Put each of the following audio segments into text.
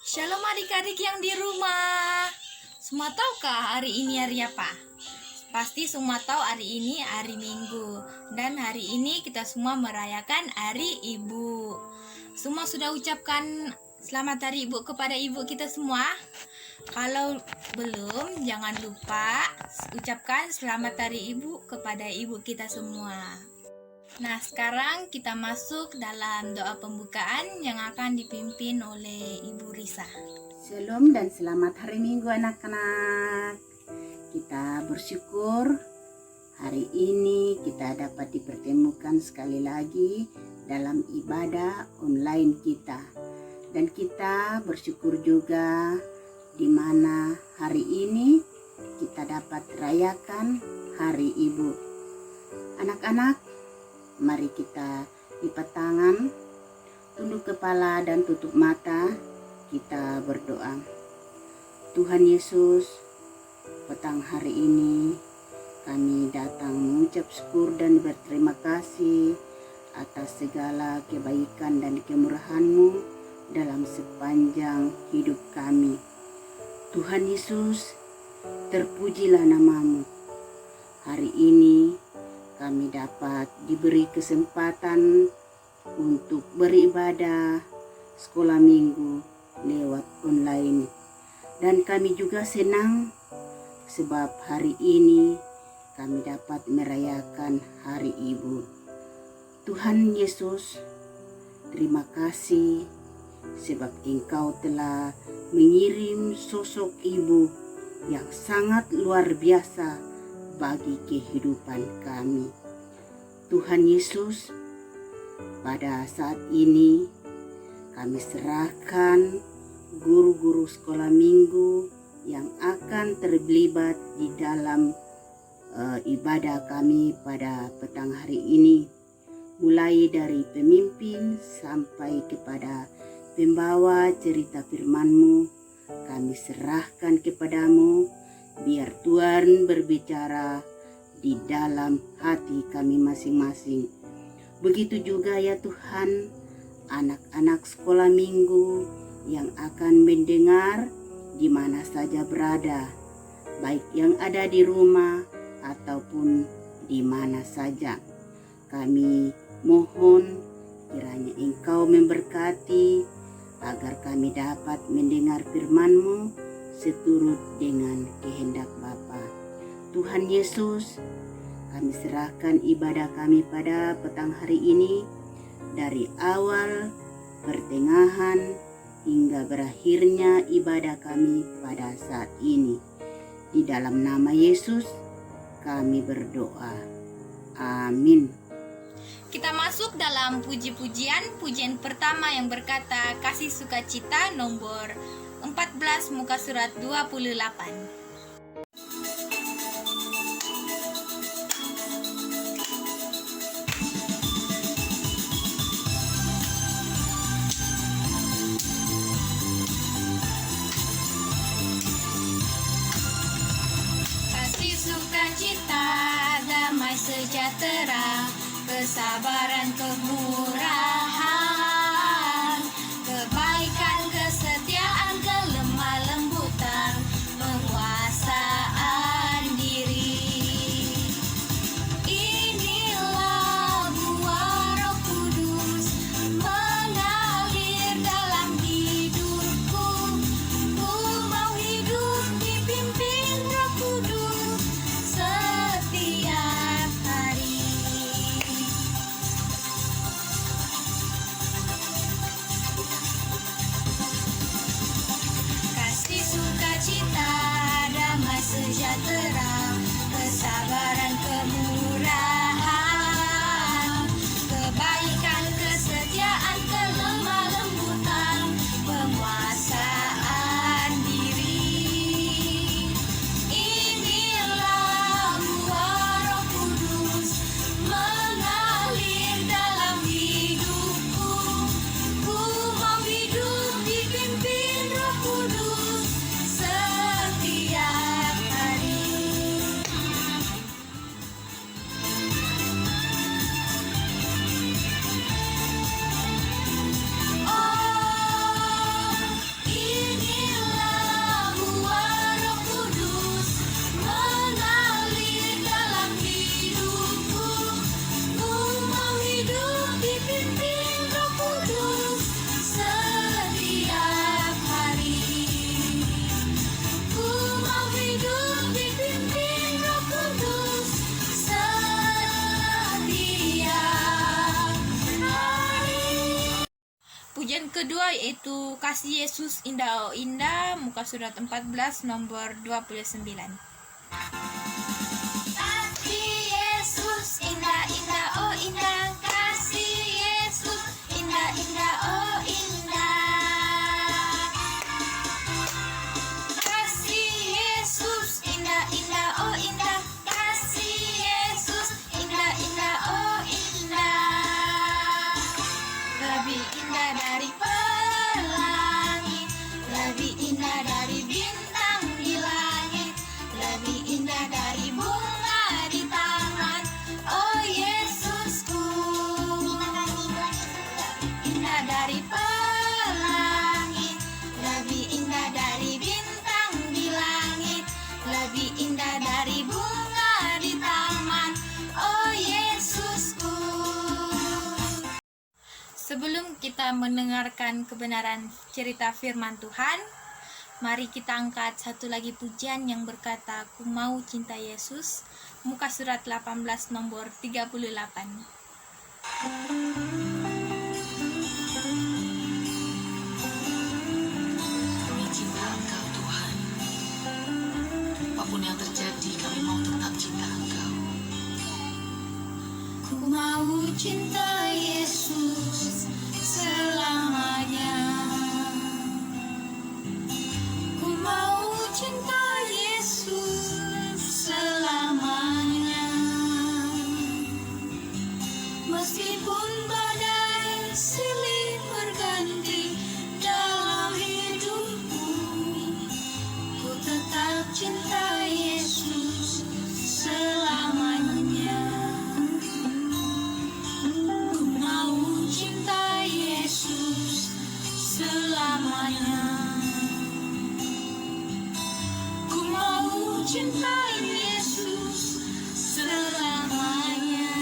Shalom adik-adik yang di rumah. Semua tahukah hari ini hari apa? Pasti semua tahu hari ini hari Minggu. Dan hari ini kita semua merayakan Hari Ibu. Semua sudah ucapkan selamat Hari Ibu kepada ibu kita semua? Kalau belum, jangan lupa ucapkan selamat Hari Ibu kepada ibu kita semua. Nah, sekarang kita masuk dalam doa pembukaan yang akan dipimpin oleh Ibu Risa. Shalom dan selamat hari Minggu anak-anak. Kita bersyukur hari ini kita dapat dipertemukan sekali lagi dalam ibadah online kita. Dan kita bersyukur juga di mana hari ini kita dapat rayakan Hari Ibu. Anak-anak, mari kita lipat tangan, tunduk kepala dan tutup mata, kita berdoa. Tuhan Yesus, petang hari ini kami datang mengucap syukur dan berterima kasih atas segala kebaikan dan kemurahan-Mu dalam sepanjang hidup kami. Tuhan Yesus, terpujilah nama-Mu. Hari ini kami dapat diberi kesempatan untuk beribadah sekolah minggu lewat online. Dan kami juga senang sebab hari ini kami dapat merayakan Hari Ibu. Tuhan Yesus, terima kasih sebab Engkau telah mengirim sosok ibu yang sangat luar biasa bagi kehidupan kami. Tuhan Yesus, pada saat ini kami serahkan guru-guru sekolah minggu yang akan terlibat di dalam ibadah kami pada petang hari ini, mulai dari pemimpin sampai kepada pembawa cerita firman-Mu. Kami serahkan kepadamu, biar Tuhan berbicara di dalam hati kami masing-masing. Begitu juga ya Tuhan, anak-anak sekolah minggu yang akan mendengar di mana saja berada, baik yang ada di rumah ataupun di mana saja. Kami mohon kiranya Engkau memberkati agar kami dapat mendengar firman-Mu seturut dengan kehendak Bapa. Tuhan Yesus, kami serahkan ibadah kami pada petang hari ini, dari awal, pertengahan, hingga berakhirnya ibadah kami pada saat ini. Di dalam nama Yesus kami berdoa. Amin. Kita masuk dalam pujian pertama yang berkata Kasih Sukacita nomor 14 muka surat 28. Kasih sukacita, damai sejahtera, kesabaran, kemurahan, kebaikan, kesetiaan, kelemah lembutan, penguasaan diri. Inilah buah Roh Kudus mengalir dalam hidupku. Ku mau hidup dipimpin Roh Kudus setiap hari. pujian kedua yaitu Kasih Yesus Indah Oh Indah, muka surat 14 nomor 29. Kasih Yesus indah indah oh indah, kasih Yesus indah indah oh indah. Kasih Yesus indah indah oh indah, kasih Yesus indah indah oh indah. Lebih indah dari pelangi, lebih indah dari bintang di langit, lebih indah dari bunga di taman. Oh Yesusku, indah dari pelangi, lebih indah dari bintang di langit, lebih indah dari bunga di taman. Oh Yesusku. Sebelum kita mendengarkan kebenaran cerita firman Tuhan, mari kita angkat satu lagi pujian yang berkata, Ku mau cinta Yesus, muka surat 18 nomor 38. Kami cinta Engkau Tuhan. Apapun yang terjadi, kami mau tetap cinta Engkau. Ku mau cinta Yesus selamanya. Ku mau cinta Yesus selamanya. Meskipun badai silih berganti dalam hidupku, ku tetap cinta Yesus selamanya. Ku mau cinta Yesus selamanya. Ku mau cinta Yesus selamanya.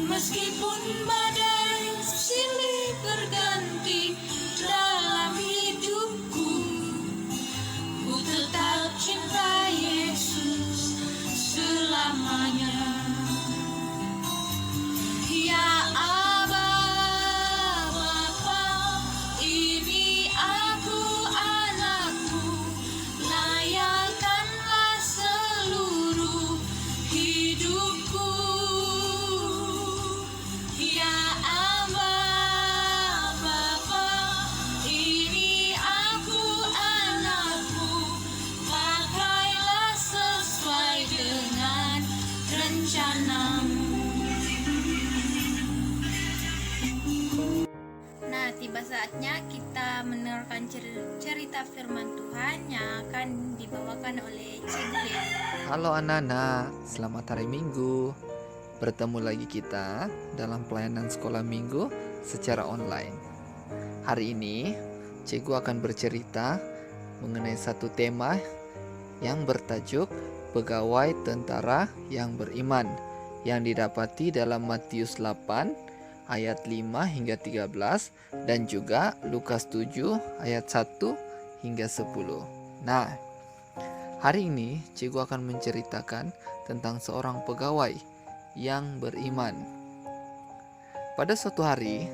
Meskipun badai silih berganti dalam hidupku, ku tetap cinta Yesus selamanya. Ya Aba, Bapa, ini aku anakmu, layakkanlah seluruh hidupku. Ya Aba, Bapa, ini aku anakmu, pakailah sesuai dengan rencanamu. Nah, tiba saatnya kita mendengarkan cerita firman Tuhan yang akan dibawakan oleh Cikgu Leli. Halo anak-anak, selamat hari Minggu. Bertemu lagi kita dalam pelayanan sekolah minggu secara online. Hari ini, Cikgu akan bercerita mengenai satu tema yang bertajuk Pegawai Tentara yang Beriman yang didapati dalam Matius 8 ayat 5 hingga 13 dan juga Lukas 7 ayat 1 hingga 10. Nah, hari ini Cikgu akan menceritakan tentang seorang pegawai yang beriman. Pada suatu hari,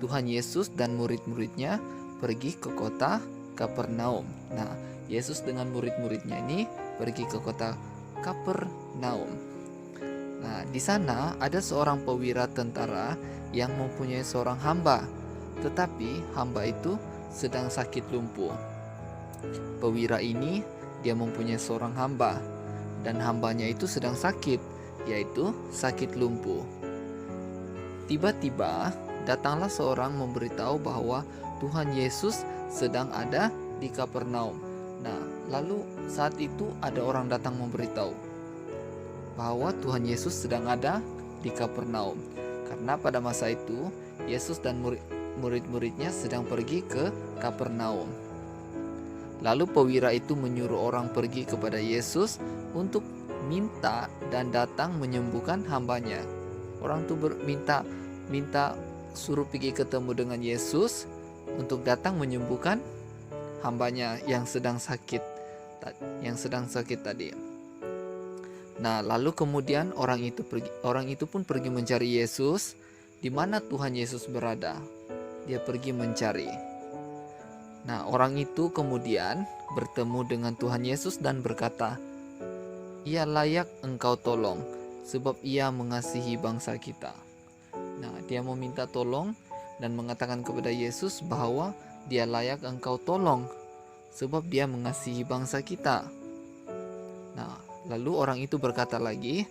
Tuhan Yesus dan murid-muridnya pergi ke kota Kapernaum. Nah, Yesus dengan murid-muridnya ini pergi ke kota Kapernaum. Nah, di sana ada seorang perwira tentara yang mempunyai seorang hamba, tetapi hamba itu sedang sakit lumpuh. Perwira ini dia mempunyai seorang hamba, dan hambanya itu sedang sakit, yaitu sakit lumpuh. Tiba-tiba datanglah seorang memberitahu bahwa Tuhan Yesus sedang ada di Kapernaum. Nah, lalu saat itu ada orang datang memberitahu bahwa Tuhan Yesus sedang ada di Kapernaum. Karena pada masa itu Yesus dan murid-muridnya sedang pergi ke Kapernaum. Lalu perwira itu menyuruh orang pergi kepada Yesus untuk minta dan datang menyembuhkan hambanya. Orang itu minta suruh pergi ketemu dengan Yesus untuk datang menyembuhkan hambanya yang sedang sakit tadi. Nah, lalu kemudian orang itu pun pergi mencari Yesus di mana Tuhan Yesus berada. Dia pergi mencari. Nah, orang itu kemudian bertemu dengan Tuhan Yesus dan berkata, "Ia layak engkau tolong, sebab ia mengasihi bangsa kita." Nah, dia meminta tolong dan mengatakan kepada Yesus bahwa dia layak engkau tolong, sebab dia mengasihi bangsa kita. Nah, lalu orang itu berkata lagi,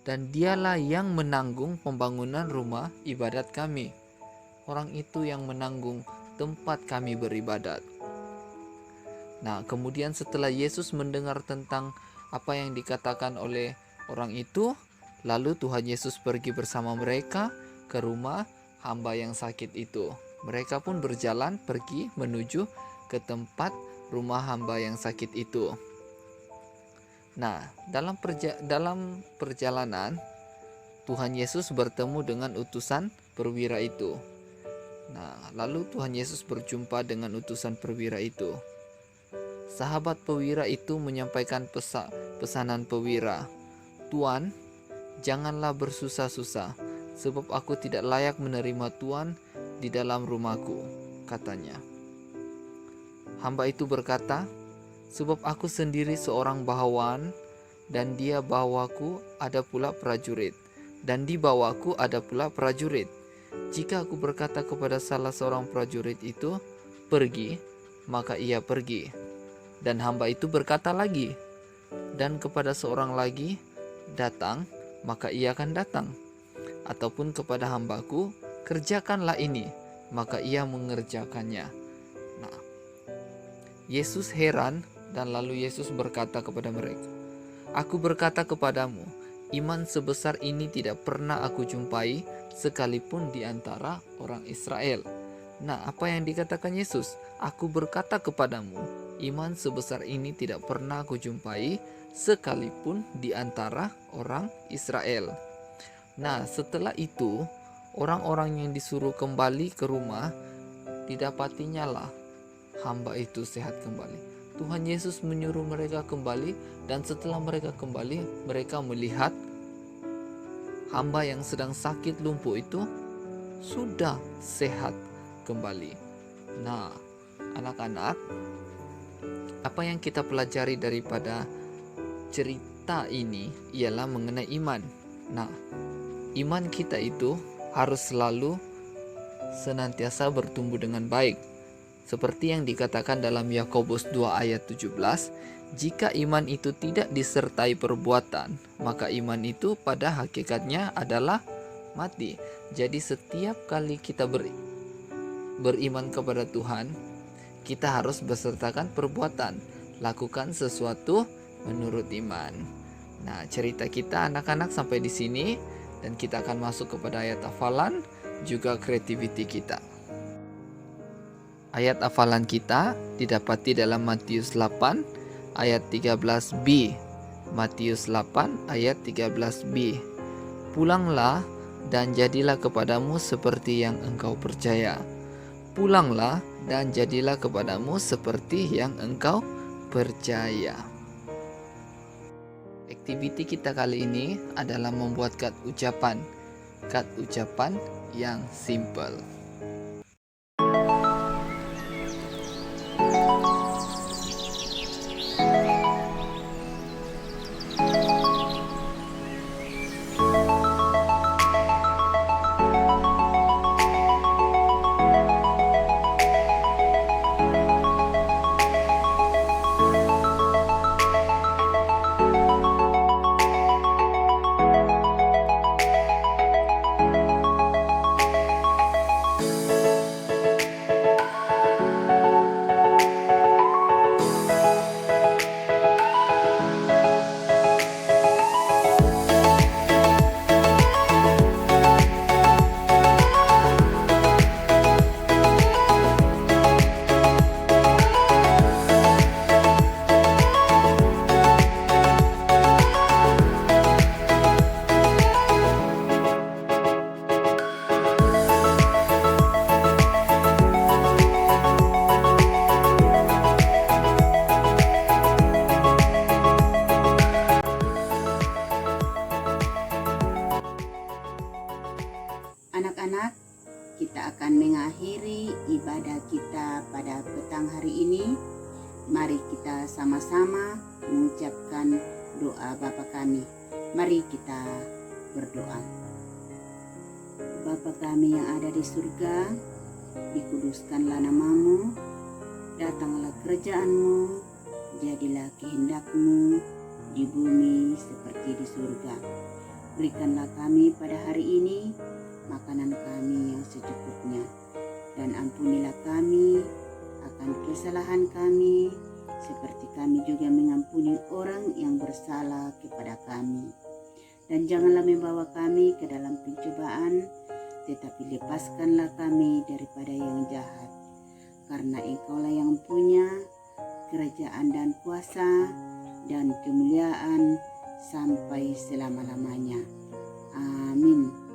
"Dan dialah yang menanggung pembangunan rumah ibadat kami." Orang itu yang menanggung tempat kami beribadat. Nah, kemudian setelah Yesus mendengar tentang apa yang dikatakan oleh orang itu, lalu Tuhan Yesus pergi bersama mereka ke rumah hamba yang sakit itu. Mereka pun berjalan pergi menuju ke tempat rumah hamba yang sakit itu. Nah, dalam perjalanan Tuhan Yesus bertemu dengan utusan perwira itu. Nah, lalu Tuhan Yesus berjumpa dengan utusan perwira itu. Sahabat perwira itu menyampaikan pesanan perwira, "Tuan, janganlah bersusah-susah, sebab aku tidak layak menerima Tuan di dalam rumahku," katanya. Hamba itu berkata, "Sebab aku sendiri seorang bawahan, dan dia bawaku ada pula prajurit, dan di bawahku ada pula prajurit. Jika aku berkata kepada salah seorang prajurit itu, 'Pergi,' maka ia pergi. Dan hamba itu berkata lagi, dan kepada seorang lagi, 'Datang,' maka ia akan datang. Ataupun kepada hambaku, 'Kerjakanlah ini,' maka ia mengerjakannya." Nah, Yesus heran dan lalu Yesus berkata kepada mereka, "Aku berkata kepadamu, iman sebesar ini tidak pernah aku jumpai sekalipun di antara orang Israel." Nah, apa yang dikatakan Yesus? "Aku berkata kepadamu, iman sebesar ini tidak pernah aku jumpai sekalipun di antara orang Israel." Nah, setelah itu orang-orang yang disuruh kembali ke rumah, didapatinya lah hamba itu sehat kembali. Tuhan Yesus menyuruh mereka kembali, dan setelah mereka kembali, mereka melihat hamba yang sedang sakit lumpuh itu sudah sehat kembali. Nah, anak-anak, apa yang kita pelajari daripada cerita ini ialah mengenai iman. Nah, iman kita itu harus selalu senantiasa bertumbuh dengan baik. Seperti yang dikatakan dalam Yakobus 2 ayat 17, "Jika iman itu tidak disertai perbuatan, maka iman itu pada hakikatnya adalah mati." Jadi setiap kali kita beriman kepada Tuhan, kita harus besertakan perbuatan, lakukan sesuatu menurut iman. Nah, cerita kita anak-anak sampai di sini, dan kita akan masuk kepada ayat hafalan juga creativity kita. Ayat hafalan kita didapati dalam Matius 8 ayat 13b. Matius 8 ayat 13b. "Pulanglah dan jadilah kepadamu seperti yang engkau percaya. Pulanglah dan jadilah kepadamu seperti yang engkau percaya." Aktiviti kita kali ini adalah membuat kad ucapan yang simple. anak-anak, kita akan mengakhiri ibadah kita pada petang hari ini. Mari kita sama-sama mengucapkan doa Bapa kami. Mari kita berdoa. Bapa kami yang ada di surga, dikuduskanlah namamu, datanglah kerajaan-Mu, jadilah kehendak-Mu di bumi seperti di surga. Berikanlah kami pada hari ini makanan kami yang secukupnya, dan ampunilah kami akan kesalahan kami, seperti kami juga mengampuni orang yang bersalah kepada kami. Dan janganlah membawa kami ke dalam pencobaan, tetapi lepaskanlah kami daripada yang jahat. Karena Engkaulah yang punya kerajaan dan kuasa dan kemuliaan sampai selama-lamanya. Amin.